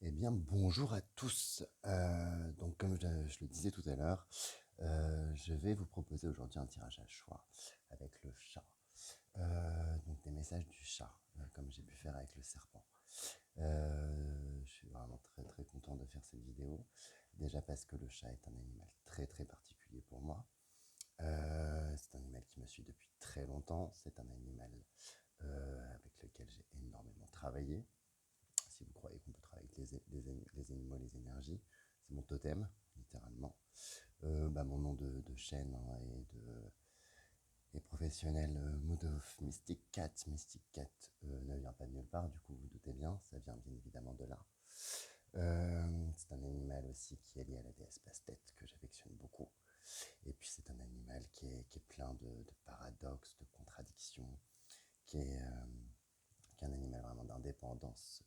Eh bien, bonjour à tous. Donc, comme je le disais tout à l'heure, je vais vous proposer aujourd'hui un tirage à choix avec le chat. Donc, des messages du chat, comme j'ai pu faire avec le serpent. Je suis vraiment très très content de faire cette vidéo. Déjà parce que le chat est un animal très très particulier pour moi. C'est un animal qui me suit depuis très longtemps. C'est un animal avec lequel j'ai énormément travaillé. Si vous croyez qu'on peut travailler avec les animaux, les énergies, c'est mon totem, littéralement. Mon nom de chaîne hein, est professionnel Mood of Mystic Cat. Mystic Cat ne vient pas de nulle part, du coup vous doutez bien, ça vient bien évidemment de là. C'est un animal aussi qui est lié à la déesse Bastet, que j'affectionne beaucoup. Et puis c'est un animal qui est plein de paradoxes, de contradictions, qui est un animal vraiment d'indépendance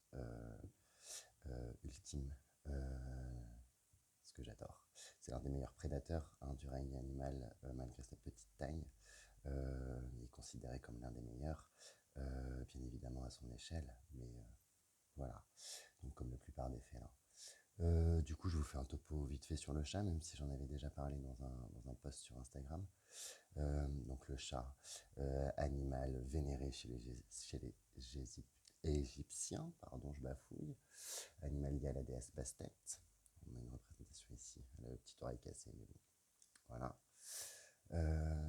ultime, ce que j'adore. C'est l'un des meilleurs prédateurs hein, du règne animal, malgré sa petite taille. Il est considéré comme l'un des meilleurs, bien évidemment à son échelle, mais voilà, donc comme la plupart des félins. Du coup, je vous fais un topo vite fait sur le chat, même si j'en avais déjà parlé dans un post sur Instagram. Donc le chat, animal vénéré chez les Égyptiens, pardon, je bafouille, animal lié à la déesse Bastet. On a une représentation ici, elle a la petite oreille cassée, mais bon, voilà.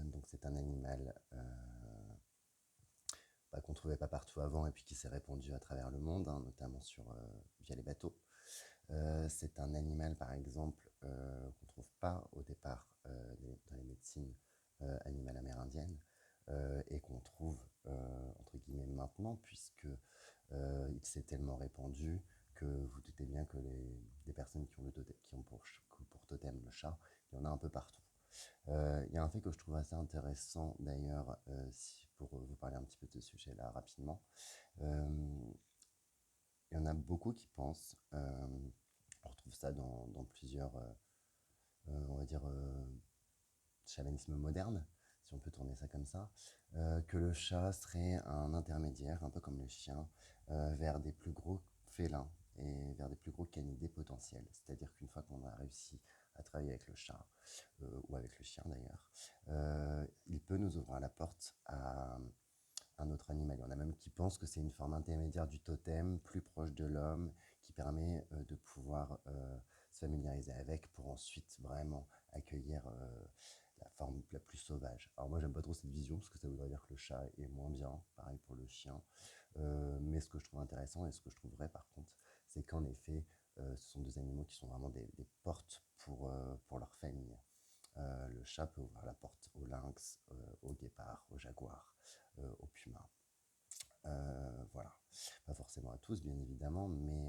Donc c'est un animal qu'on ne trouvait pas partout avant et puis qui s'est répandu à travers le monde, hein, notamment via les bateaux. C'est un animal, par exemple, qu'on ne trouve pas au départ dans les médecines animales amérindiennes et qu'on trouve, entre guillemets, maintenant, puisque il s'est tellement répandu que vous doutez bien que les personnes qui ont pour totem le chat, il y en a un peu partout. Il y a un fait que je trouve assez intéressant d'ailleurs, pour vous parler un petit peu de ce sujet-là rapidement. Il y en a beaucoup qui pensent, on retrouve ça dans plusieurs, on va dire, chamanismes modernes, si on peut tourner ça comme ça, que le chat serait un intermédiaire, un peu comme le chien, vers des plus gros félins et vers des plus gros canidés potentiels. C'est-à-dire qu'une fois qu'on a réussi à travailler avec le chat, ou avec le chien d'ailleurs, il peut nous ouvrir la porte à un autre animal. Il y en a même qui pensent que c'est une forme intermédiaire du totem, plus proche de l'homme, qui permet de pouvoir se familiariser avec pour ensuite vraiment accueillir la forme la plus sauvage. Alors moi j'aime pas trop cette vision parce que ça voudrait dire que le chat est moins bien, pareil pour le chien. Mais ce que je trouve intéressant et ce que je trouve vrai par contre, c'est qu'en effet, ce sont deux animaux qui sont vraiment des portes pour leur famille. Le chat peut ouvrir la porte au lynx, au guépard, au jaguar, au puma. Voilà. Pas forcément à tous, bien évidemment, mais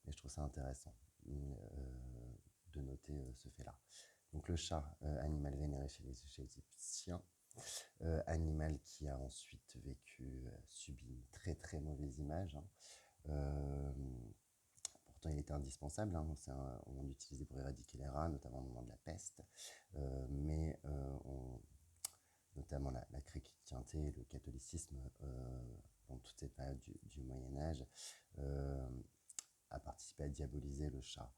je trouve ça intéressant de noter ce fait-là. Donc le chat, animal vénéré chez les Égyptiens, animal qui a ensuite subi une très très mauvaise image. Hein. Euh, Pourtant, il était indispensable. Hein. On l'utilisait pour éradiquer les rats, notamment au moment de la peste. Mais notamment la chrétienté, le catholicisme, dans toute cette période du Moyen Âge, a participé à diaboliser le chat,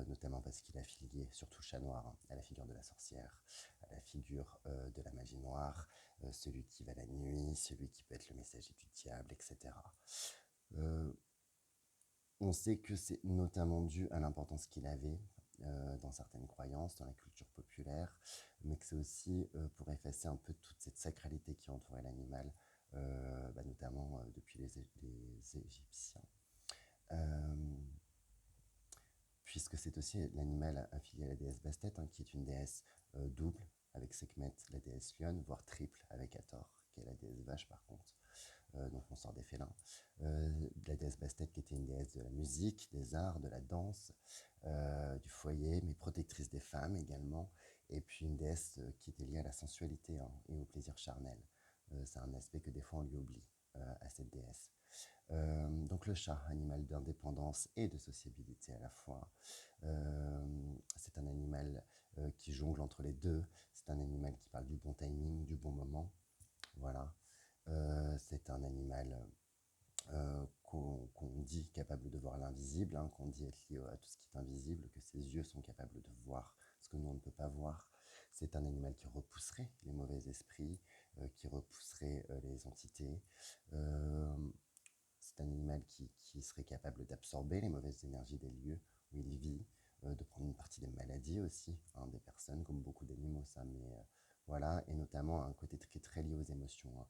notamment parce qu'il a filié, surtout le chat noir, hein, à la figure de la sorcière, à la figure de la magie noire, celui qui va la nuit, celui qui peut être le messager du diable, etc. On sait que c'est notamment dû à l'importance qu'il avait dans certaines croyances, dans la culture populaire, mais que c'est aussi pour effacer un peu toute cette sacralité qui entourait l'animal, notamment depuis les Égyptiens. Puisque c'est aussi l'animal affilié à la déesse Bastet, hein, qui est une déesse double avec Sekhmet, la déesse lionne, voire triple avec Hathor, qui est la déesse vache par contre. Donc on sort des félins. La déesse Bastet qui était une déesse de la musique, des arts, de la danse, du foyer, mais protectrice des femmes également, et puis une déesse qui était liée à la sensualité hein, et au plaisir charnel. C'est un aspect que des fois on lui oublie à cette déesse. Donc le chat, animal d'indépendance et de sociabilité à la fois. C'est un animal qui jongle entre les deux. C'est un animal qui parle du bon timing, du bon moment. Voilà. C'est un animal qu'on dit capable de voir l'invisible, hein, qu'on dit être lié à tout ce qui est invisible, que ses yeux sont capables de voir ce que nous on ne peut pas voir. C'est un animal qui repousserait les mauvais esprits, qui repousserait les entités. Euh, c'est un animal qui serait capable d'absorber les mauvaises énergies des lieux où il vit, de prendre une partie des maladies aussi, hein, des personnes, comme beaucoup d'animaux, ça, mais voilà, et notamment un côté qui est très lié aux émotions, hein,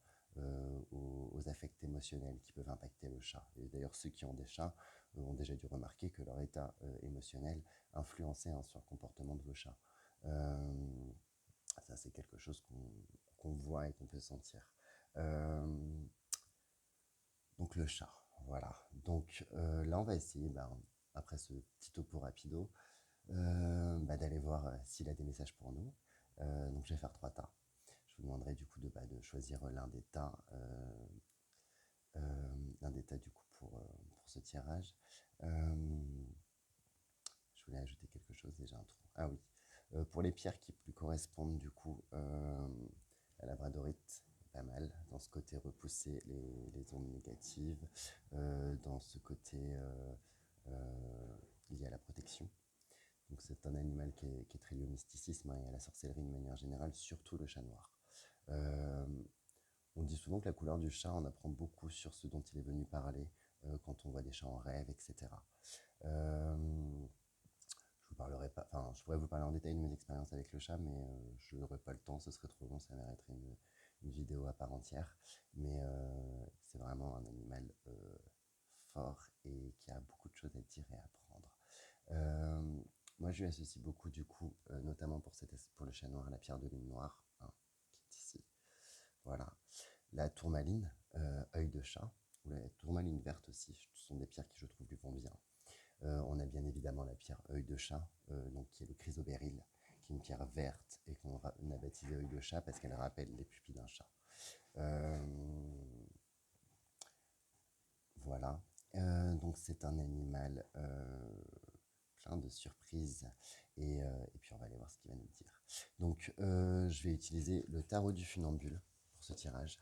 aux affects émotionnels qui peuvent impacter le chat. Et d'ailleurs, ceux qui ont des chats ont déjà dû remarquer que leur état émotionnel influençait, hein, sur le comportement de vos chats. Euh, Ça, c'est quelque chose qu'on voit et qu'on peut sentir. Euh, donc le chat, voilà. Donc là, on va essayer, après ce petit topo rapido, d'aller voir s'il a des messages pour nous. Donc je vais faire 3 tas. Je vous demanderai du coup de choisir l'un des tas du coup pour ce tirage. Je voulais ajouter quelque chose, déjà un trou. Ah oui, pour les pierres qui lui correspondent du coup la labradorite, pas mal, dans ce côté repousser les ondes négatives, dans ce côté lié à la protection. Donc c'est un animal qui est très lié au mysticisme, hein, et à la sorcellerie de manière générale, surtout le chat noir. Euh, on dit souvent que la couleur du chat en apprend beaucoup sur ce dont il est venu parler quand on voit des chats en rêve, etc. Euh, je vous parlerai pas, enfin, je pourrais vous parler en détail de mes expériences avec le chat, mais je n'aurai pas le temps, ce serait trop long, ça mériterait une vidéo à part entière. Mais c'est vraiment un animal fort et qui a beaucoup de choses à dire et à apprendre. Euh, Moi, je lui associe beaucoup, du coup, notamment pour le chat noir, la pierre de lune noire, hein, qui est ici. Voilà. La tourmaline, œil de chat, ou la tourmaline verte aussi, ce sont des pierres qui, je trouve, lui vont bien. On a bien évidemment la pierre œil de chat, donc qui est le chrysobéryl, qui est une pierre verte et qu'on a baptisé œil de chat parce qu'elle rappelle les pupilles d'un chat. Euh, voilà. Donc c'est un animal plein de surprises et puis on va aller voir ce qu'il va nous dire. Donc je vais utiliser le tarot du funambule pour ce tirage.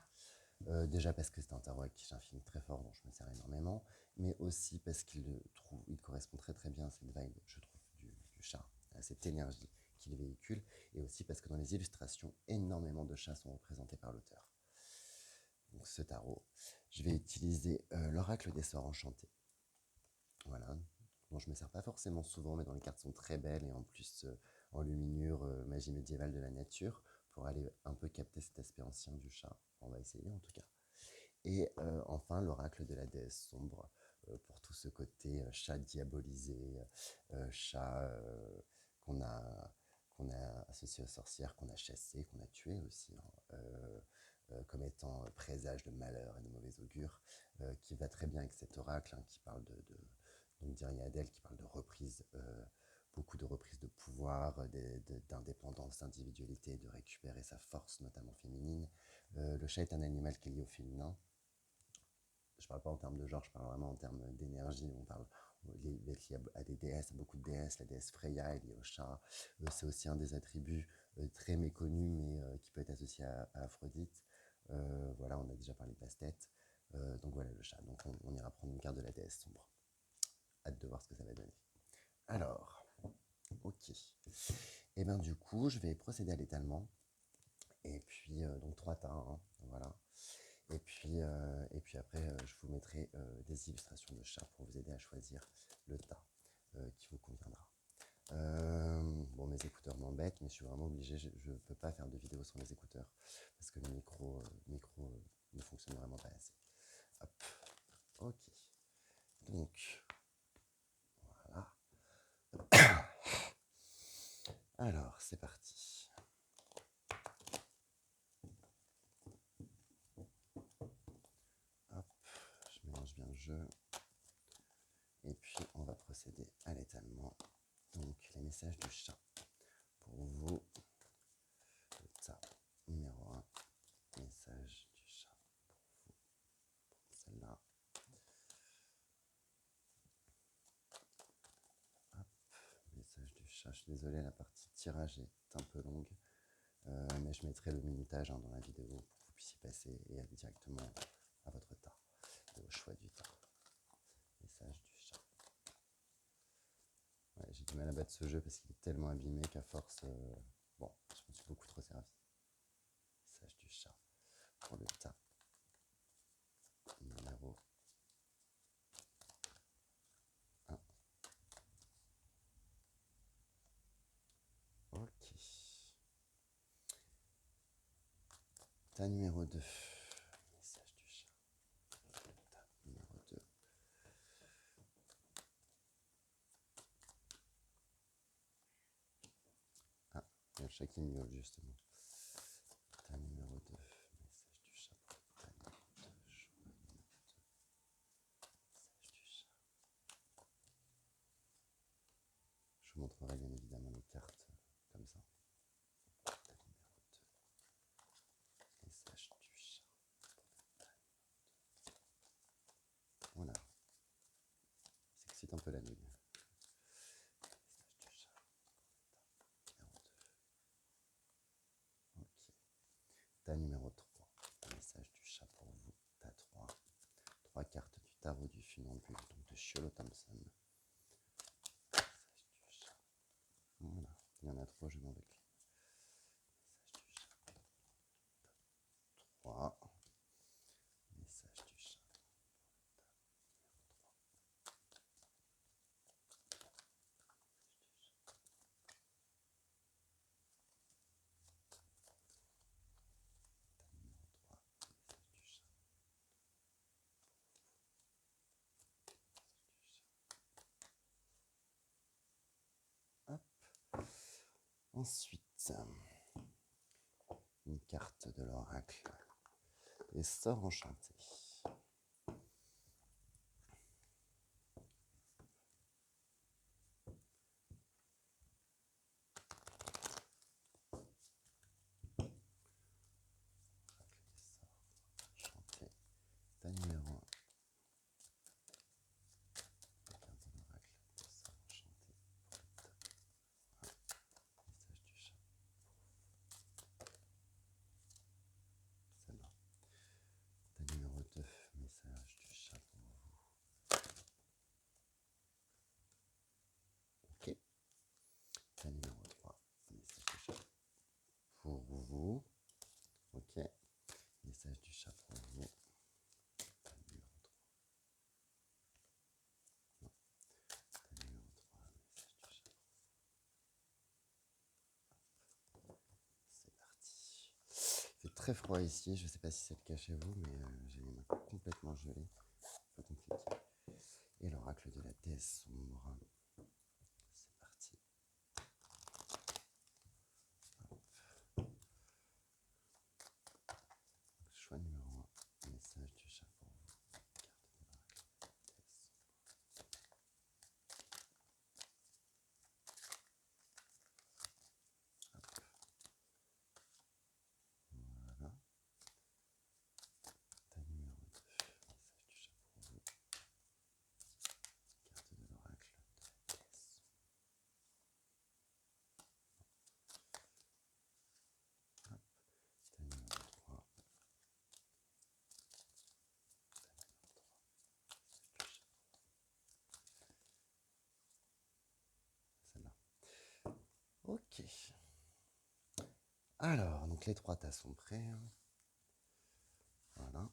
Déjà parce que c'est un tarot avec qui j'ai un film très fort dont je me sers énormément, mais aussi parce il correspond très très bien à cette vibe, je trouve, du chat, à cette énergie qu'il véhicule, et aussi parce que dans les illustrations, énormément de chats sont représentés par l'auteur. Donc ce tarot, je vais utiliser l'oracle des sorts enchantés. Voilà, dont je ne me sers pas forcément souvent, mais dont les cartes sont très belles et en plus en luminure, magie médiévale de la nature, pour aller un peu capter cet aspect ancien du chat. On va essayer en tout cas. Et enfin, l'oracle de la déesse sombre, pour tout ce côté chat diabolisé, chat qu'on a, qu'on a associé aux sorcières, qu'on a chassé, qu'on a tué aussi, hein, comme étant présage de malheur et de mauvais augure, qui va très bien avec cet oracle, hein, qui parle donc d'Iriadel, qui parle de reprise, beaucoup de reprises de pouvoir, d'indépendance, d'individualité, de récupérer sa force, notamment féminine. Le chat est un animal qui est lié au féminin. Je ne parle pas en termes de genre, je parle vraiment en termes d'énergie. On parle d'être lié à des déesses, à beaucoup de déesses. La déesse Freya est liée au chat. C'est aussi un des attributs très méconnus, mais qui peut être associé à Aphrodite. Voilà, on a déjà parlé de Bastet. Donc voilà le chat. Donc on ira prendre une carte de la déesse sombre. Hâte de voir ce que ça va donner. Alors, ok. Et bien du coup, je vais procéder à l'étalement. Et puis, donc 3 tas, hein, voilà. Et puis après, je vous mettrai des illustrations de chats pour vous aider à choisir le tas qui vous conviendra. Bon, mes écouteurs m'embêtent, mais je suis vraiment obligé. Je ne peux pas faire de vidéo sans les écouteurs parce que le micro ne fonctionne vraiment pas assez. Hop, ok. Donc, voilà. Alors, c'est parti. Hop, je mélange bien le jeu. Et puis, on va procéder à l'étalement. Donc, les messages du chat. Pour vous, le tas numéro 1, message du chat. Pour vous, pour celle-là. Hop, message du chat. Je suis désolé, la partie tirage est un peu longue. Mais je mettrai le minutage, hein, dans la vidéo pour que vous puissiez passer et aller directement à votre tas et au choix du tas. Message du chat. j'ai du mal à battre ce jeu parce qu'il est tellement abîmé qu'à force, bon, je me suis beaucoup trop servi. Message du chat pour le tas numéro 1. Ok. Tas numéro 2. Message du chat. Tas numéro 2. Ah, il y a le chat qui miaule justement. Tas numéro 2. Message du chat. Tas numéro 2. Choix numéro 2. Message du chat. Je vous montrerai bien évidemment les cartes comme ça. Tas numéro 2. Message du chat. Voilà. Ça excite un peu la nouille. Message du chat. Numéro 2. Ok. Tas numéro 3. Message du chat pour vous. Tas 3. 3 cartes du tarot du funambule, donc de Shiolo Thompson. Message du chat. Voilà. Il y en a trop, je m'en vais. Message du chat. 3. Message du chat. Ensuite, une carte de l'oracle. Les sorts enchantés. Enchanté. Tas numéro 1. La carte de l'oracle. Les sorts enchantés. Message du chat. Celle-là. Tas numéro 2. Message du chat pour vous. Ok. Tas numéro 3. Message du chat pour vous. Ok. Message du chat pour vous. Tas numéro 3. Non. Tas numéro 3. Message du chat. C'est parti. Il fait très froid ici. Je ne sais pas si c'est le cas chez vous, mais j'ai les mains complètement gelées. Un peu compliqué. Et l'oracle de la déesse sombre. C'est parti. Hop. Choix numéro 1. Message du chat pour vous. Carte de l'oracle de la déesse sombre. Hop. Voilà. Tas numéro 2. Message du chat pour vous. Carte de l'oracle de la déesse. Hop. Tas numéro 3. Celle-là. Ok. Alors, donc les 3 tas sont prêts. Voilà.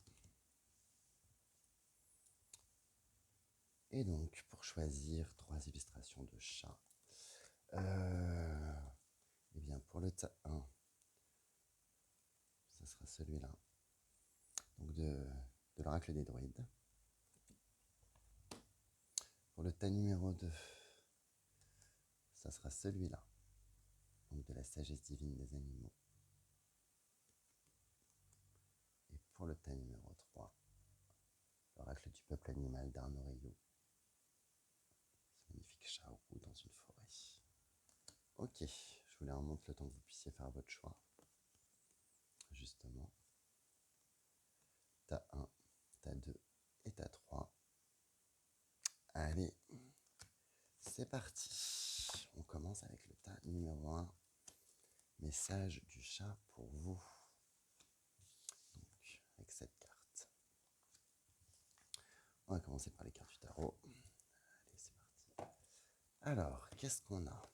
Et donc, pour choisir 3 illustrations de chats, eh bien, pour le tas 1, ça sera celui-là. Donc, de l'oracle des druides. Pour le tas numéro 2, ça sera celui-là. Donc, de la sagesse divine des animaux. Et pour le tas numéro 3, l'oracle du peuple animal d'Arnorio. Ce magnifique chat roux dans une forêt. Ok, je vous les remonte le temps que vous puissiez faire votre choix. Justement. Tas 1, tas 2 et tas 3. Allez, c'est parti. On commence avec le tas numéro 1. Message du chat pour vous. Donc, avec cette carte. On va commencer par les cartes du tarot. Allez, c'est parti. Alors, qu'est-ce qu'on a?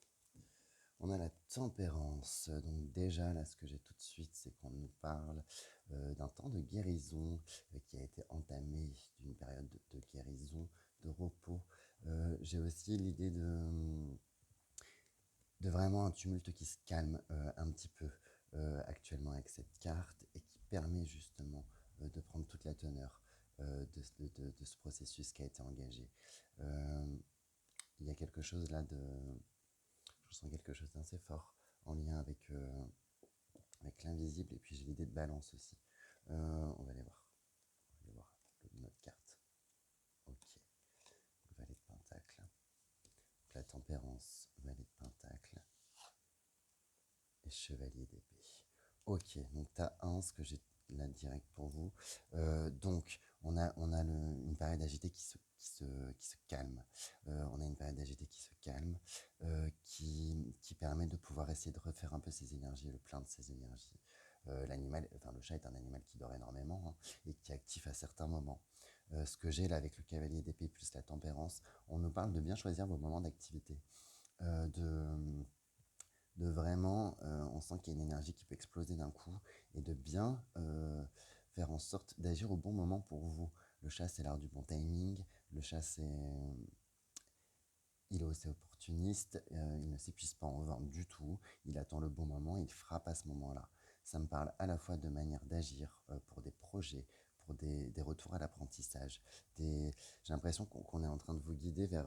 On a la tempérance. Donc déjà, là, ce que j'ai tout de suite, c'est qu'on nous parle d'un temps de guérison qui a été entamé, d'une période de guérison, de repos. J'ai aussi l'idée de vraiment un tumulte qui se calme un petit peu actuellement avec cette carte et qui permet justement de prendre toute la teneur de ce processus qui a été engagé. Euh, il y a quelque chose là je sens quelque chose d'assez fort en lien avec l'invisible et puis j'ai l'idée de balance aussi. On va aller voir. On va aller voir notre carte. Ok. Le valet de pentacle. La tempérance, valet de pentacle et chevalier d'épée. Ok, donc tu as un, ce que j'ai là direct pour vous. Donc, on a une période agitée qui se calme. On a une période agitée qui se calme, qui permet de pouvoir essayer de refaire un peu ses énergies, le plein de ses énergies. Le chat est un animal qui dort énormément hein, et qui est actif à certains moments. Ce que j'ai là avec le cavalier d'épée plus la tempérance, on nous parle de bien choisir vos moments d'activité, euh, de, de vraiment, on sent qu'il y a une énergie qui peut exploser d'un coup et de bien faire en sorte d'agir au bon moment pour vous. Le chat, c'est l'art du bon timing. Le chat, il est aussi opportuniste. Il ne s'épuise pas en vain du tout. Il attend le bon moment. Il frappe à ce moment-là. Ça me parle à la fois de manière d'agir pour des projets, pour des retours à l'apprentissage. J'ai l'impression qu'on est en train de vous guider vers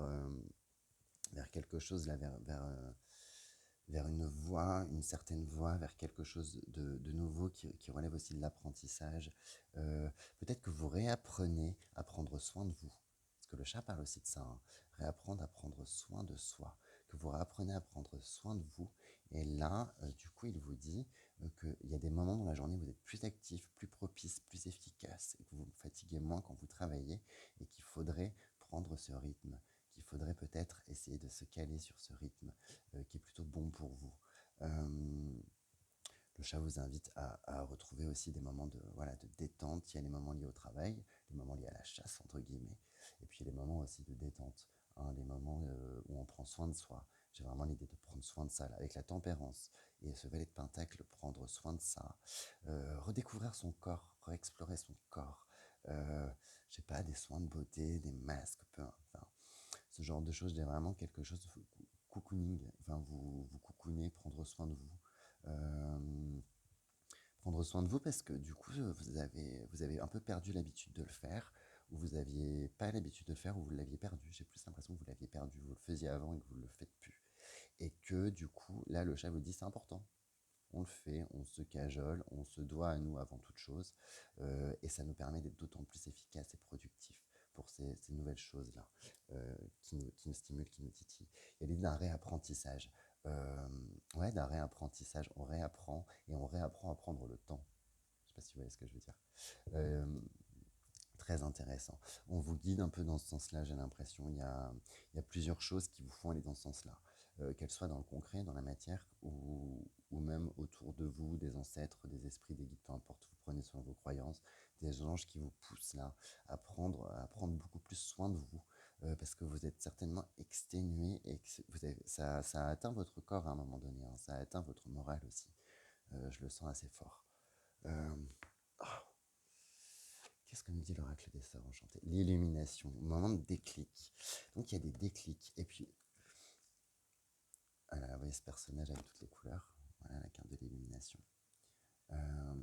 quelque chose là, vers une voie, une certaine voie, vers quelque chose de nouveau qui relève aussi de l'apprentissage. Peut-être que vous réapprenez à prendre soin de vous. Parce que le chat parle aussi de ça. Hein. Réapprendre à prendre soin de soi. Que vous réapprenez à prendre soin de vous. Et là, du coup, il vous dit qu'il y a des moments dans la journée où vous êtes plus actif, plus propice, plus efficace. Et que vous vous fatiguez moins quand vous travaillez. Et qu'il faudrait prendre ce rythme. Qu'il faudrait peut-être essayer de se caler sur ce rythme qui est plutôt bon pour vous. Le chat vous invite à retrouver aussi des moments de détente. Il y a les moments liés au travail, les moments liés à la chasse, entre guillemets, et puis les moments aussi de détente, hein, les moments où on prend soin de soi. J'ai vraiment l'idée de prendre soin de ça, là, avec la tempérance et ce valet de pentacle, prendre soin de ça, redécouvrir son corps, réexplorer son corps. Je sais pas, des soins de beauté, des masques, enfin, ce genre de choses, j'ai vraiment quelque chose de cocooning, enfin vous cocoonez, euh, prendre soin de vous parce que du coup vous avez un peu perdu l'habitude de le faire, ou vous aviez pas l'habitude de le faire, ou vous l'aviez perdu. J'ai plus l'impression que vous l'aviez perdu, vous le faisiez avant et que vous ne le faites plus. Et que du coup, là le chat vous dit c'est important. On le fait, on se cajole, on se doit à nous avant toute chose, et ça nous permet d'être d'autant plus efficace et productif pour ces nouvelles choses-là, qui nous stimulent, qui nous titillent. Il y a l'idée d'un réapprentissage. Euh, ouais, d'un réapprentissage. On réapprend et on réapprend à prendre le temps. Je ne sais pas si vous voyez ce que je veux dire. Euh, Très intéressant. On vous guide un peu dans ce sens-là, j'ai l'impression. Il y a plusieurs choses qui vous font aller dans ce sens-là. Qu'elles soient dans le concret, dans la matière, ou même autour de vous, des ancêtres, des esprits, des guides, peu importe, vous prenez soin de vos croyances, des anges qui vous poussent là à prendre beaucoup plus soin de vous, parce que vous êtes certainement exténué et que ça a atteint votre corps à un moment donné, hein, ça a atteint votre morale aussi. Je le sens assez fort. Euh, Qu'est-ce que nous dit l'oracle des Sœurs Enchantées? L'illumination, au moment de déclic. Donc il y a des déclics. Et puis, voilà, vous voyez ce personnage avec toutes les couleurs. Voilà la carte de l'illumination. Euh,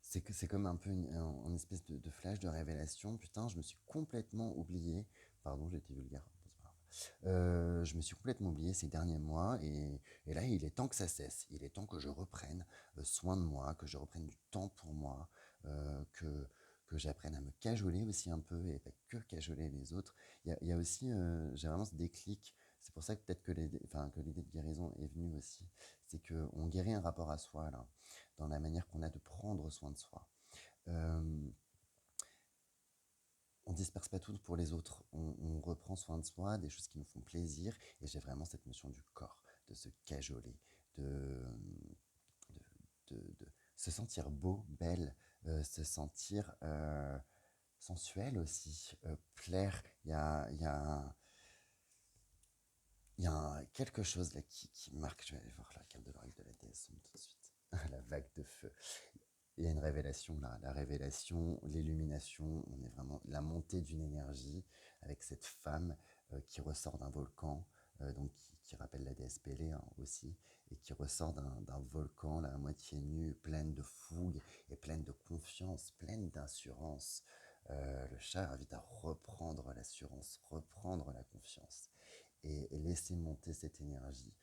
c'est comme un peu une espèce de flash de révélation. Putain, je me suis complètement oublié. Pardon, j'ai été vulgaire. C'est pas grave. Je me suis complètement oublié ces derniers mois et là, il est temps que ça cesse. Il est temps que je reprenne soin de moi, que je reprenne du temps pour moi, que j'apprenne à me cajoler aussi un peu et pas que cajoler les autres. Il y a aussi, j'ai vraiment ce déclic. C'est pour ça que peut-être que l'idée de guérison est venue aussi. C'est qu'on guérit un rapport à soi, là, dans la manière qu'on a de prendre soin de soi. Euh, on disperse pas tout pour les autres, on reprend soin de soi, des choses qui nous font plaisir, et j'ai vraiment cette notion du corps, de se cajoler, de se sentir beau, belle, se sentir sensuel aussi, plaire. Il y a Il y a quelque chose là qui marque. Je vais aller voir la carte de l'oracle de la déesse Somme tout de suite. La vague de feu. Il y a une révélation là, la révélation, l'illumination. On est vraiment la montée d'une énergie avec cette femme qui ressort d'un volcan, donc qui rappelle la déesse Pélée hein, aussi, et qui ressort d'un volcan là, à moitié nu, pleine de fougue et pleine de confiance, pleine d'assurance. Le chat invite à reprendre l'assurance, reprendre la confiance et laisser monter cette énergie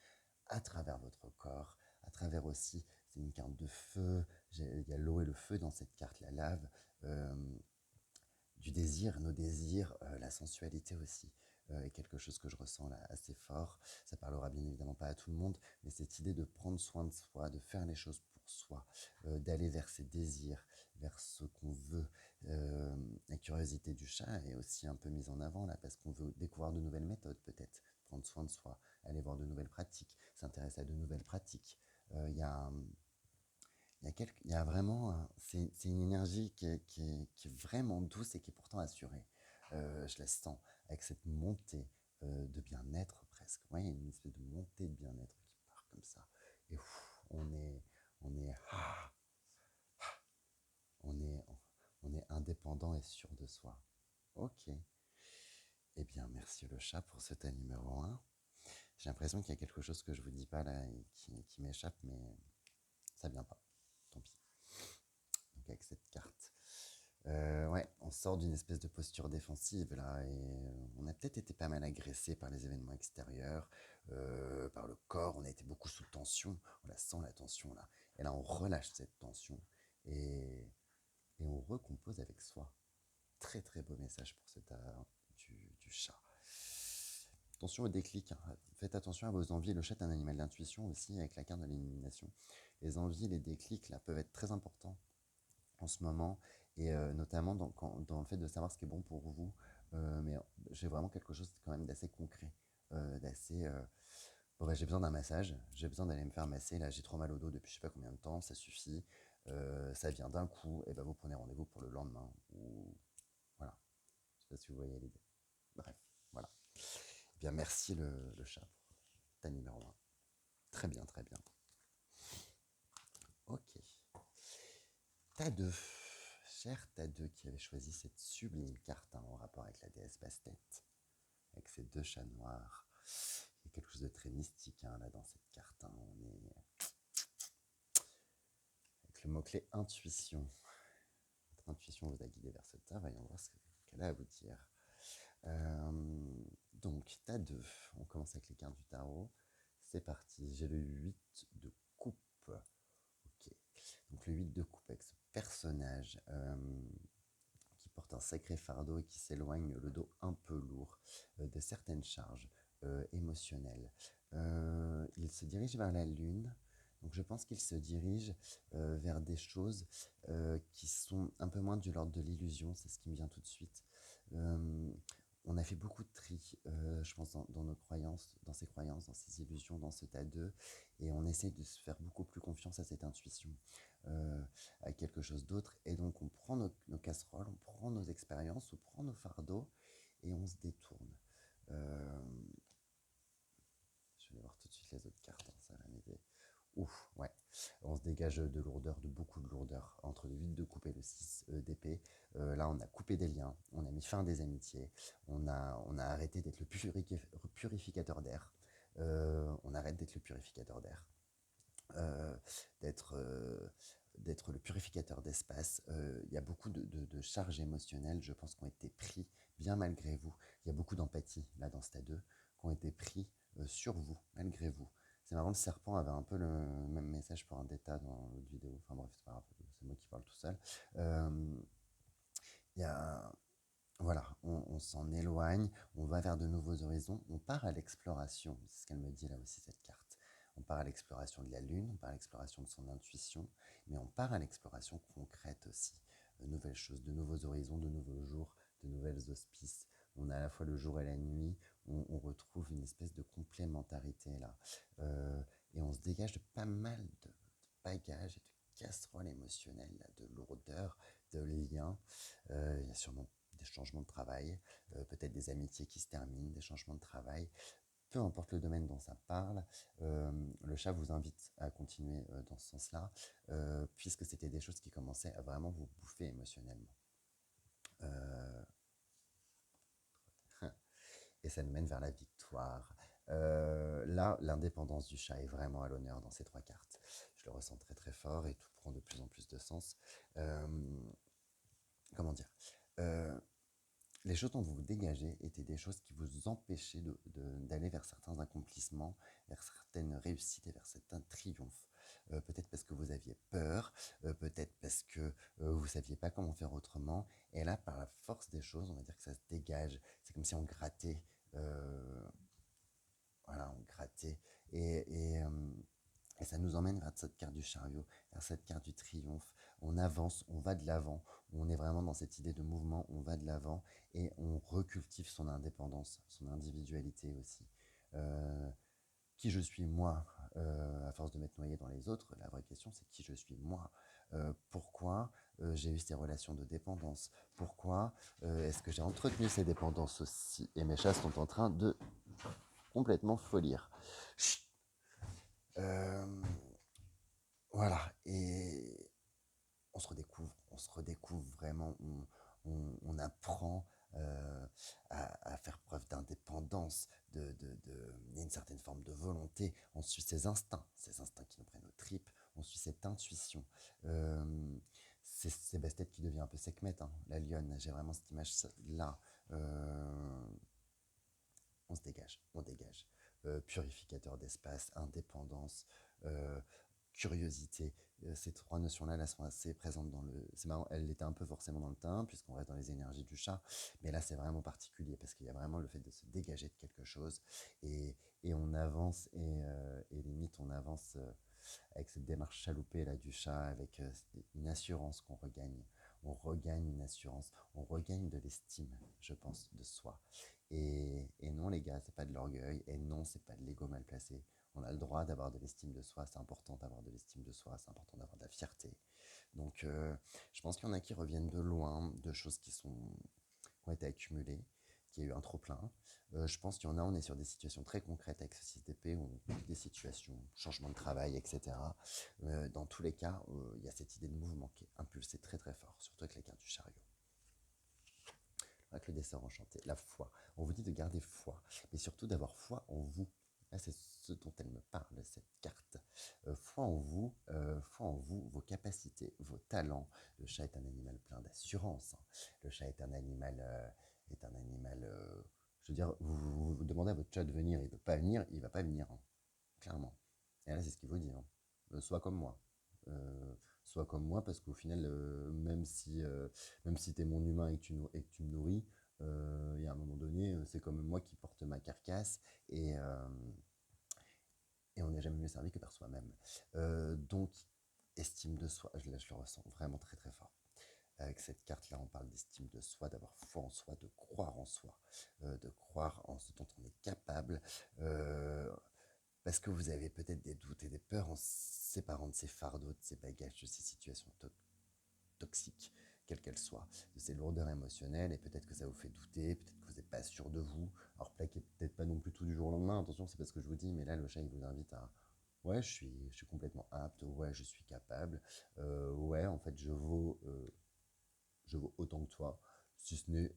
à travers votre corps, à travers aussi, c'est une carte de feu, il y a l'eau et le feu dans cette carte, la lave, euh, du désir, nos désirs, la sensualité aussi, est quelque chose que je ressens là assez fort. Ça parlera bien évidemment pas à tout le monde, mais cette idée de prendre soin de soi, de faire les choses pour soi, d'aller vers ses désirs, vers ce qu'on veut. La curiosité du chat est aussi un peu mise en avant là, parce qu'on veut découvrir de nouvelles méthodes peut-être, prendre soin de soi, aller voir de nouvelles pratiques, s'intéresser à de nouvelles pratiques. Il y a il y a vraiment, c'est une énergie qui est vraiment douce et qui est pourtant assurée. Je la sens avec cette montée de bien-être presque. Ouais, il y a une espèce de montée de bien-être qui part comme ça. Et on est, on est, on est indépendant et sûr de soi. Ok. Eh bien, merci le chat pour ce tas numéro un. J'ai l'impression qu'il y a quelque chose que je vous dis pas là et qui m'échappe, mais ça vient pas. Tant pis. Donc avec cette carte. Ouais, on sort d'une espèce de posture défensive là et on a peut-être été pas mal agressé par les événements extérieurs, par le corps, on a été beaucoup sous tension, on la sent la tension là. Et là on relâche cette tension et, et on recompose avec soi. Très très beau message pour cet art du chat. Attention au déclic, hein. Faites attention à vos envies. Le chat est un animal d'intuition aussi avec la carte de l'élimination. Les envies, les déclics là peuvent être très importants en ce moment, et notamment dans le fait de savoir ce qui est bon pour vous. Mais j'ai vraiment quelque chose quand même d'assez concret, d'assez... Bon, bah, j'ai besoin d'un massage, j'ai besoin d'aller me faire masser, là j'ai trop mal au dos depuis je sais pas combien de temps, ça suffit, ça vient d'un coup, et ben vous prenez rendez-vous pour le lendemain, ou voilà, je sais pas si vous voyez l'idée. Bref, voilà. Eh bien merci le chat pour ta numéro un. Très bien, très bien. Ok. Tas 2, cher Tas 2 qui avait choisi cette sublime carte hein, en rapport avec la déesse Bastet, avec ces deux chats noirs. Il y a quelque chose de très mystique hein, là dans cette carte. Hein. On est avec le mot-clé intuition. Votre intuition vous a guidé vers ce tas. Voyons voir ce qu'elle a à vous dire. Donc, Tas 2. On commence avec les cartes du tarot. C'est parti. J'ai le 8 de coupe. Ok. Donc, le 8 de coupe avec ce personnage. Qui porte un sacré fardeau et qui s'éloigne le dos un peu lourd de certaines charges émotionnelles. Il se dirige vers la lune, donc je pense qu'il se dirige vers des choses qui sont un peu moins de l'ordre de l'illusion, c'est ce qui me vient tout de suite. On a fait beaucoup de tri, je pense, dans nos croyances, dans ces croyances, dans ces illusions, dans ce tas d'eux, et on essaie de se faire beaucoup plus confiance à cette intuition, à quelque chose d'autre, et donc on prend nos casseroles, on prend nos expériences, on prend nos fardeaux, et on se détourne. Euh, je vais voir tout de suite les autres cartes, hein, ça va m'aider. Ouf, ouais. On se dégage de lourdeur, de beaucoup de lourdeur, entre le 8 de coupe et le 6 d'épée. Là, on a coupé des liens, on a mis fin à des amitiés, on a arrêté d'être le purificateur d'air. On arrête d'être le purificateur d'air. Euh, d'être d'être le purificateur d'espace. Il y a beaucoup de charges émotionnelles, je pense, qui ont été pris bien malgré vous. Il y a beaucoup d'empathie là dans ce tas 2 qui ont été pris sur vous, malgré vous. C'est marrant, le serpent avait un peu le même message pour un détat dans l'autre vidéo. Enfin bref, c'est pas grave, c'est moi qui parle tout seul. Il y a, voilà, on s'en éloigne, on va vers de nouveaux horizons, on part à l'exploration. C'est ce qu'elle me dit là aussi, cette carte. On part à l'exploration de la Lune, on part à l'exploration de son intuition, mais on part à l'exploration concrète aussi. De nouvelles choses, de nouveaux horizons, de nouveaux jours, de nouvelles auspices. On a à la fois le jour et la nuit, on retrouve une espèce de complémentarité là. Et on se dégage de pas mal de bagages et de casseroles émotionnelles, là, de lourdeur, de liens. Il y a sûrement des changements de travail, peut-être des amitiés qui se terminent, des changements de travail. peu importe le domaine dont ça parle, le chat vous invite à continuer dans ce sens-là, puisque c'était des choses qui commençaient à vraiment vous bouffer émotionnellement. Euh, et ça nous mène vers la victoire. Là, l'indépendance du chat est vraiment à l'honneur dans ces 3 cartes. Je le ressens très très fort et tout prend de plus en plus de sens. Euh, comment dire Euh, Les choses dont vous vous dégagez étaient des choses qui vous empêchaient d'aller vers certains accomplissements, vers certaines réussites et vers certains triomphes. Peut-être parce que vous aviez peur, peut-être parce que vous ne saviez pas comment faire autrement. Et là, par la force des choses, on va dire que ça se dégage. C'est comme si on grattait. Voilà, on grattait. Et ça nous emmène vers cette carte du chariot, vers cette carte du triomphe. On avance, on va de l'avant. On est vraiment dans cette idée de mouvement, on va de l'avant et on recultive son indépendance, son individualité aussi. Euh, qui je suis moi, à force de m'être noyé dans les autres, la vraie question c'est qui je suis moi. Pourquoi j'ai eu ces relations de dépendance? Pourquoi est-ce que j'ai entretenu ces dépendances aussi? Et mes chats sont en train de complètement folir. Chut. Euh, voilà, et on se redécouvre vraiment, on apprend à faire preuve d'indépendance, il y a une certaine forme de volonté, on suit ses instincts qui nous prennent aux tripes, on suit cette intuition. Euh, c'est Bastet qui devient un peu Sekhmet, hein, la lionne, j'ai vraiment cette image-là. Euh, on se dégage, on dégage. Purificateur d'espace, indépendance, euh, curiosité. Ces 3 notions-là, elles sont assez présentes dans le. C'est marrant, elles l'étaient un peu forcément dans le teint, puisqu'on reste dans les énergies du chat. Mais là, c'est vraiment particulier, parce qu'il y a vraiment le fait de se dégager de quelque chose. Et on avance, et limite, on avance avec cette démarche chaloupée là, du chat, avec une assurance qu'on regagne. On regagne une assurance, on regagne de l'estime, je pense, de soi. Et non, les gars, c'est pas de l'orgueil, et non, c'est pas de l'ego mal placé. On a le droit d'avoir de l'estime de soi, c'est important d'avoir de l'estime de soi, c'est important d'avoir de la fierté. Donc, je pense qu'il y en a qui reviennent de loin, de choses qui ont été accumulées, qu'il y a eu un trop-plein. Je pense qu'il y en a, on est sur des situations très concrètes avec ce 6DP, des situations, changement de travail, etc. Dans tous les cas, il y a cette idée de mouvement qui est impulsée très très fort, surtout avec les cartes du chariot. Avec le dessert enchanté, la foi. On vous dit de garder foi, mais surtout d'avoir foi en vous. Là, c'est ce dont elle me parle, cette carte. Foi en vous, vos capacités, vos talents. Le chat est un animal plein d'assurance, hein. Le chat est un animal, je veux dire, vous demandez à votre chat de venir, il ne veut pas venir, il ne va pas venir, hein, clairement. Et là, c'est ce qu'il vous dit, hein. Sois comme moi. Euh, Sois comme moi, parce qu'au final, même si tu es mon humain et que tu me nourris, il y a un moment donné, c'est comme moi qui porte ma carcasse, et, euh, et on n'est jamais mieux servi que par soi-même. Donc, estime de soi, je le ressens vraiment très très fort. Avec cette carte-là, on parle d'estime de soi, d'avoir foi en soi, de croire en soi, de croire en ce dont on est capable. Parce que vous avez peut-être des doutes et des peurs en se séparant de ces fardeaux, de ces bagages, de ces situations toxiques, quelles qu'elles soient, de ces lourdeurs émotionnelles, et peut-être que ça vous fait douter, peut-être que vous n'êtes pas sûr de vous. Alors plaquez peut-être pas non plus tout du jour au lendemain, attention, c'est pas ce que je vous dis, mais là le chat il vous invite à ouais, je suis complètement apte, ouais, je suis capable, ouais, en fait je vaux autant que toi, si ce n'est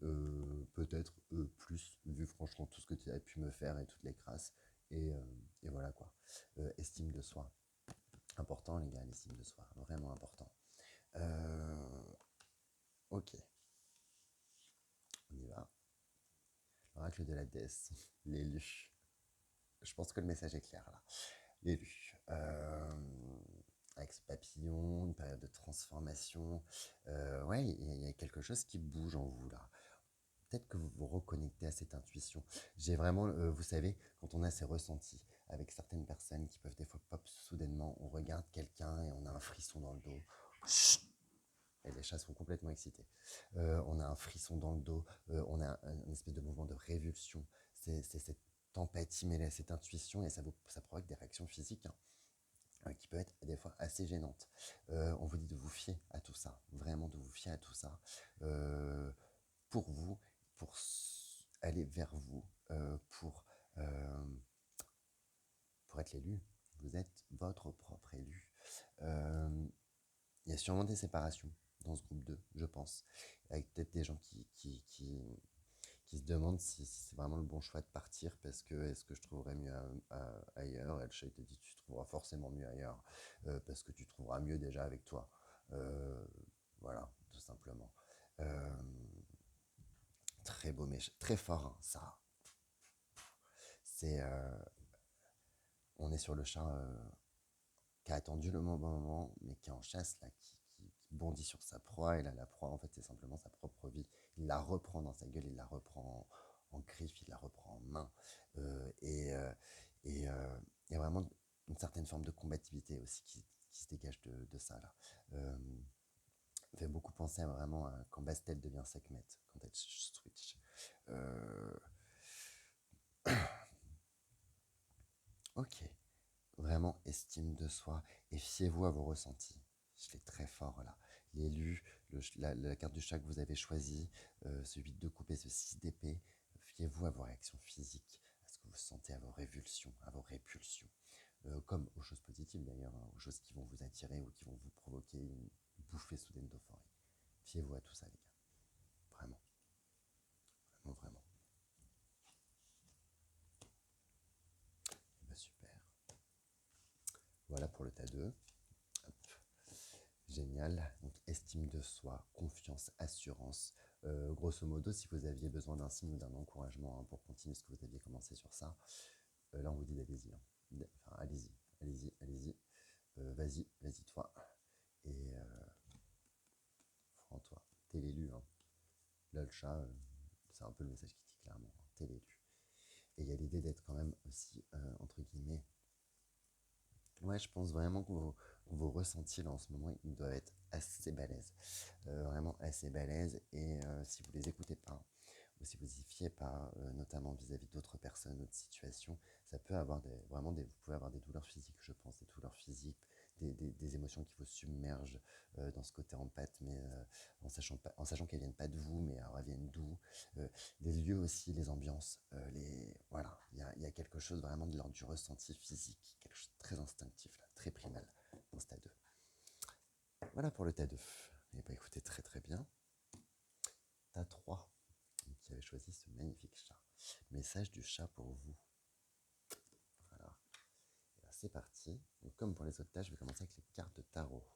peut-être plus, vu franchement tout ce que tu as pu me faire et toutes les crasses. Et, euh, et voilà quoi. Estime de soi. Important les gars, l'estime de soi. Vraiment important. Euh, ok, on y va. L'oracle de la déesse, l'élu. Je pense que le message est clair là. L'élu. Avec ce papillon, une période de transformation. Ouais, il y a quelque chose qui bouge en vous là. Peut-être que vous vous reconnectez à cette intuition. J'ai vraiment, vous savez, quand on a ces ressentis avec certaines personnes qui peuvent des fois pop soudainement, on regarde quelqu'un et on a un frisson dans le dos. Chut. Et les chats sont complètement excités. On a un frisson dans le dos, on a un espèce de mouvement de révulsion. C'est cette empathie mêlée à cette intuition, et ça provoque des réactions physiques, hein, qui peuvent être des fois assez gênantes. On vous dit de vous fier à tout ça, vraiment de vous fier à tout ça. Pour vous, pour aller vers vous, pour pour être l'élu. Vous êtes votre propre élu. Il y a sûrement des séparations dans ce groupe 2, je pense. Avec peut-être des gens qui se demandent si c'est vraiment le bon choix de partir parce que est-ce que je trouverais mieux ailleurs. Et le chat te dit tu trouveras forcément mieux ailleurs parce que tu trouveras mieux déjà avec toi. Euh, voilà, tout simplement. Euh, Très beau, mais très fort, hein, ça. C'est, on est sur le chat qui a attendu le bon moment, mais qui est en chasse, là, qui bondit sur sa proie. Et là, la proie, en fait, c'est simplement sa propre vie. Il la reprend dans sa gueule, il la reprend en griffe, il la reprend en main. Euh, et euh, et il y a vraiment une certaine forme de combativité aussi qui se dégage de ça, là. Ça fait beaucoup penser à vraiment à quand Bastel devient Sekhmet, quand elle switch. Euh, ok, vraiment estime de soi et fiez-vous à vos ressentis. Je l'ai très fort là. L'élu, la carte du chat que vous avez choisie, ce 8 de coupe et ce 6 d'épée, fiez-vous à vos réactions physiques, à ce que vous sentez, à vos révulsions, à vos répulsions. Comme aux choses positives d'ailleurs, hein, aux choses qui vont vous attirer ou qui vont vous provoquer une bouffée soudaine d'euphorie. Fiez-vous à tout ça les gars. Vraiment, vraiment, vraiment. Et bah super. Voilà pour le tas 2. Hop. Génial. Donc, estime de soi, confiance, assurance. Grosso modo, si vous aviez besoin d'un signe ou d'un encouragement hein, pour continuer ce que vous aviez commencé sur ça, là, on vous dit d'allez-y. Hein. Enfin, allez-y, allez-y, allez-y. Vas-y, vas-y, toi. Et prends-toi. T'es l'élu. Hein. Là, le chat, c'est un peu le message qui dit clairement. Hein. T'es l'élu. Et il y a l'idée d'être quand même aussi, entre guillemets, ouais, je pense vraiment que vos ressentis là en ce moment, ils doivent être assez balèzes. Vraiment assez balèzes. Et si vous les écoutez pas, ou si vous y fiez pas, notamment vis-à-vis d'autres personnes, d'autres situations, ça peut avoir vous pouvez avoir des douleurs physiques, je pense, des douleurs physiques, des émotions qui vous submergent dans ce côté empathe, mais en sachant qu'elles viennent pas de vous, mais alors elles viennent d'où. Les lieux aussi, les ambiances, voilà, il y a quelque chose vraiment de l'ordre du ressenti physique, quelque chose de très instinctif, là, très primal dans ce tas 2. Voilà pour le tas 2. Et bah écoutez, très très bien. Tas 3 qui avait choisi ce magnifique chat. Message du chat pour vous. Voilà. Et là, c'est parti. Donc, comme pour les autres tâches, je vais commencer avec les cartes de tarot.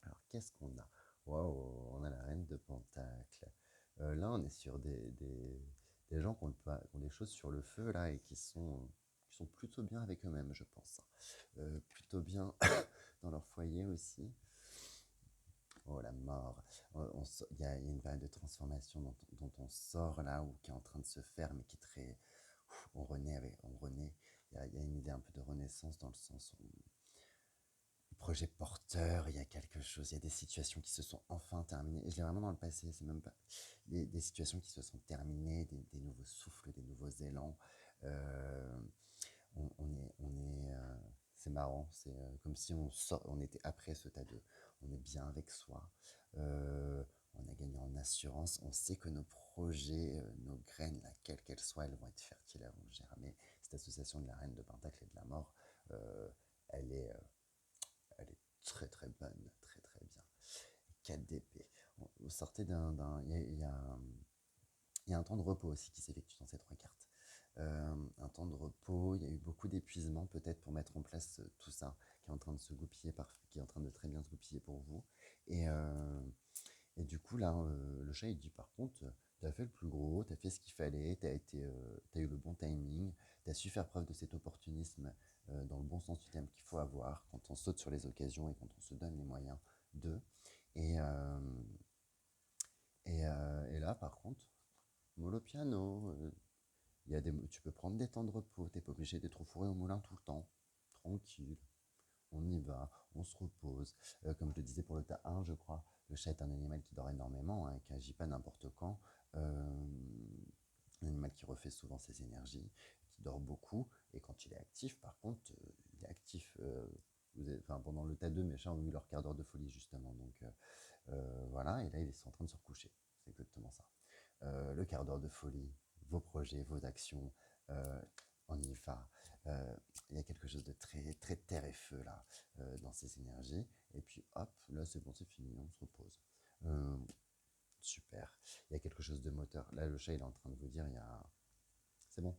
Alors, qu'est-ce qu'on a? Waouh, on a la reine de Pentacle. Là, on est sur des gens qui ont des choses sur le feu, là, et qui sont plutôt bien avec eux-mêmes, je pense. Plutôt bien dans leur foyer aussi. Oh, la mort. Il y a une période de transformation dont on sort là, ou qui est en train de se faire, mais qui est très. On renaît avec. On renaît. Il y a une idée un peu de renaissance dans le sens où. Projet porteur, il y a quelque chose, il y a des situations qui se sont enfin terminées. Et je l'ai vraiment dans le passé, c'est même pas. Des situations qui se sont terminées, des nouveaux souffles, des nouveaux élans. Euh, c'est marrant, c'est comme si on était après ce tas de, on est bien avec soi, euh, on a gagné en assurance, on sait que nos projets, nos graines, là, quelles qu'elles soient, elles vont être fertiles, elles vont germer. Cette association de la reine de Pentacle et de la mort, euh, elle est, euh, elle est très très bonne, très très bien. 4 d'épée. Vous sortez il y a un temps de repos aussi qui s'effectue dans ces 3 cartes. Un temps de repos, il y a eu beaucoup d'épuisement peut-être pour mettre en place tout ça qui est en train de se goupiller, qui est en train de très bien se goupiller pour vous. Et, euh, et du coup là, le chat il dit par contre, t'as fait le plus gros, t'as fait ce qu'il fallait, t'as eu le bon timing, t'as su faire preuve de cet opportunisme dans le bon sens du terme qu'il faut avoir quand on saute sur les occasions et quand on se donne les moyens de. Et, euh, et là par contre, mollo piano, tu peux prendre des temps de repos, t'es pas obligé d'être au four et au moulin tout le temps. Tranquille, on y va, on se repose. Comme je le disais pour le tas 1, je crois, le chat est un animal qui dort énormément, hein, qui agit pas n'importe quand. Un animal qui refait souvent ses énergies, qui dort beaucoup, et quand il est actif, par contre, il est actif. Pendant le tas 2, mes chats ont eu leur quart d'heure de folie, justement. Donc voilà, et là, ils sont en train de se recoucher. C'est exactement ça. Le quart d'heure de folie, vos projets, vos actions, on y va. Il y a quelque chose de très, très terre et feu là, dans ces énergies. Et puis hop, là c'est bon, c'est fini, on se repose. Euh, Super. Il y a quelque chose de moteur. Là, le chat, il est en train de vous dire, c'est bon,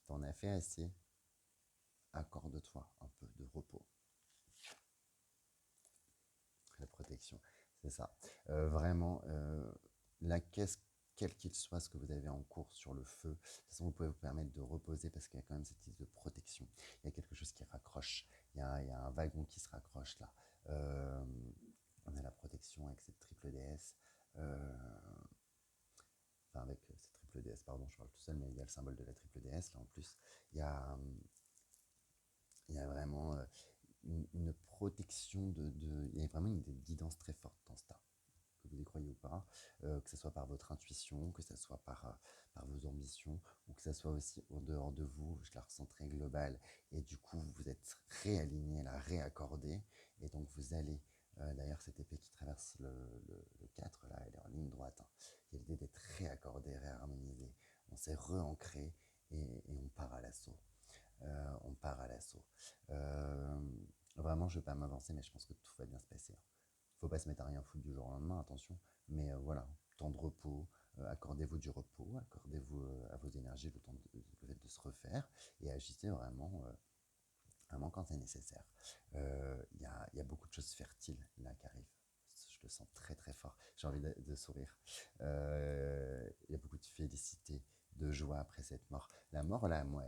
t'en as fait assez, accorde-toi un peu de repos. La protection, c'est ça. Vraiment, la caisse, quel qu'il soit ce que vous avez en cours sur le feu, de toute façon, vous pouvez vous permettre de reposer parce qu'il y a quand même cette idée de protection. Il y a quelque chose qui raccroche. Il y a un wagon qui se raccroche là. Euh, on a la protection avec cette triple déesse. Euh, enfin, avec cette triple déesse, pardon, je parle tout seul, mais il y a le symbole de la triple déesse là en plus. Il y a, il y a vraiment une protection il y a vraiment une guidance très forte dans ce tas, que vous y croyez ou pas, que ce soit par votre intuition, que ce soit par vos ambitions, ou que ce soit aussi au dehors de vous, je la ressens très globale, et du coup vous êtes réaligné, là, réaccordé, et donc vous allez, d'ailleurs cette épée qui traverse le 4, là, elle est en ligne droite, hein. Il y a l'idée d'être réaccordé, réharmonisé, on s'est re-ancré, et on part à l'assaut. On part à l'assaut. Euh, Vraiment, je ne vais pas m'avancer, mais je pense que tout va bien se passer, hein. Faut pas se mettre à rien foutre du jour au lendemain, attention. Mais voilà, temps de repos, accordez-vous du repos, accordez-vous à vos énergies le fait de se refaire et agissez vraiment, vraiment quand c'est nécessaire. Il y a beaucoup de choses fertiles là qui arrivent. Je le sens très très fort. J'ai envie de sourire. Il y a beaucoup de félicité, de joie après cette mort. La mort, là, moi,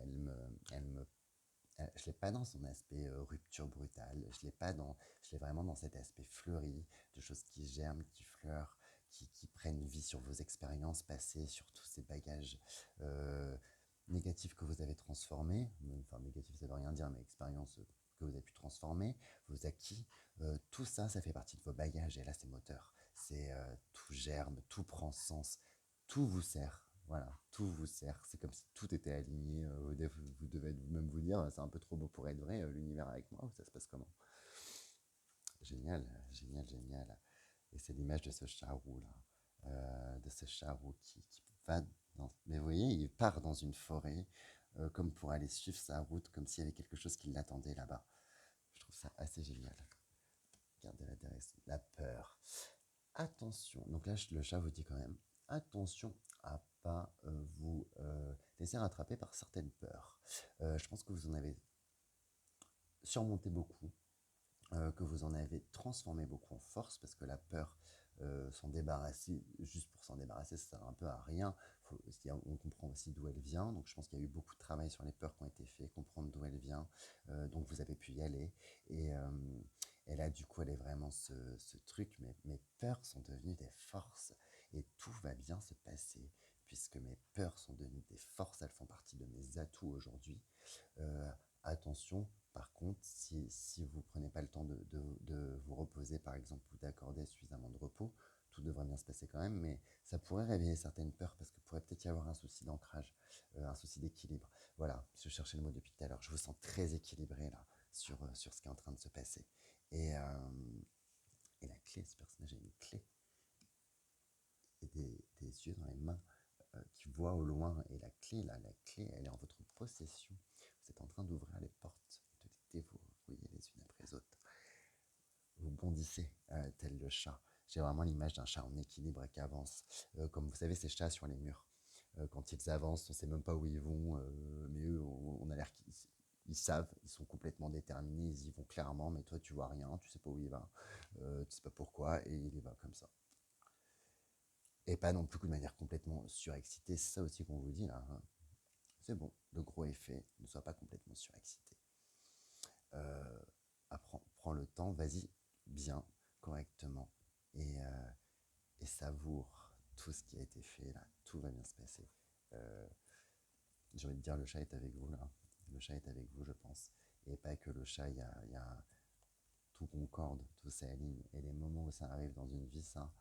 je l'ai pas dans son aspect rupture brutale, je l'ai vraiment dans cet aspect fleuri, de choses qui germent, qui fleurent, qui prennent vie sur vos expériences passées, sur tous ces bagages euh, négatifs que vous avez transformés, enfin négatifs ça veut rien dire, mais expériences que vous avez pu transformer, vos acquis, tout ça, ça fait partie de vos bagages, et là c'est moteur, c'est tout germe, tout prend sens, tout vous sert. Voilà, tout vous sert. C'est comme si tout était aligné. Vous devez même vous dire, c'est un peu trop beau pour être vrai, l'univers avec moi, ou ça se passe comment? Génial, génial, génial. Et c'est l'image de ce charou là, de ce charou qui va dans. Mais vous voyez, il part dans une forêt, comme pour aller suivre sa route, comme s'il y avait quelque chose qui l'attendait là-bas. Je trouve ça assez génial. Regardez la peur. Attention, donc là le chat vous dit quand même, attention à pas vous laisser rattraper par certaines peurs. Je pense que vous en avez surmonté beaucoup, que vous en avez transformé beaucoup en force, parce que la peur, s'en débarrasser, juste pour s'en débarrasser, ça sert un peu à rien. On comprend aussi d'où elle vient, donc je pense qu'il y a eu beaucoup de travail sur les peurs qui ont été faits, comprendre d'où elle vient, donc vous avez pu y aller. Et, euh, et là, du coup, elle est vraiment ce truc, mes peurs sont devenues des forces, et tout va bien se passer, puisque mes peurs sont devenues des forces, elles font partie de mes atouts aujourd'hui. Euh, Attention, par contre, si vous ne prenez pas le temps de vous reposer, par exemple, ou d'accorder suffisamment de repos, tout devrait bien se passer quand même, mais ça pourrait réveiller certaines peurs parce qu'il pourrait peut-être y avoir un souci d'ancrage, un souci d'équilibre. Voilà, je cherchais le mot depuis tout à l'heure. Je vous sens très équilibré là sur ce qui est en train de se passer. Et, euh, et la clé, ce personnage a une clé et des yeux dans les mains qui voient au loin. Et la clé, là, la clé, elle est en votre possession. Vous êtes en train d'ouvrir les portes et de les déverrouiller les unes après les autres. Vous bondissez tel le chat. J'ai vraiment l'image d'un chat en équilibre qui avance. Comme vous savez, ces chats sur les murs. Quand ils avancent, on ne sait même pas où ils vont, mais eux, on a l'air qu'ils savent, ils sont complètement déterminés, ils y vont clairement, mais toi, tu vois rien, tu sais pas où il va, tu sais pas pourquoi, et il y va comme ça. Et pas non plus de manière complètement surexcitée, c'est ça aussi qu'on vous dit là, hein. C'est bon, le gros est fait, ne sois pas complètement surexcité. Euh, Prends le temps, vas-y bien, correctement, et, euh, et savoure tout ce qui a été fait là, tout va bien se passer. Euh, J'ai envie de dire, le chat est avec vous là, le chat est avec vous, je pense. Et pas que le chat, il y a tout concorde, tout s'aligne. Et les moments où ça arrive dans une vie, ça,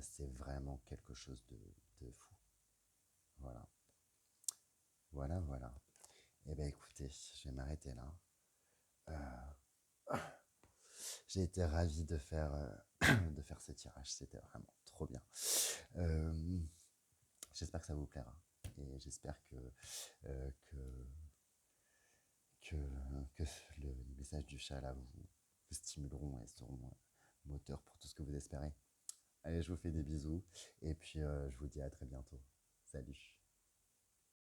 c'est vraiment quelque chose de fou. Voilà, voilà, voilà. Eh bien écoutez, je vais m'arrêter là. J'ai été ravi de faire ce tirage, c'était vraiment trop bien. Euh, J'espère que ça vous plaira. Et j'espère euh, que, que, que les messages du chat là vous stimuleront et seront moteurs pour tout ce que vous espérez. Allez, je vous fais des bisous et puis je vous dis à très bientôt. Salut.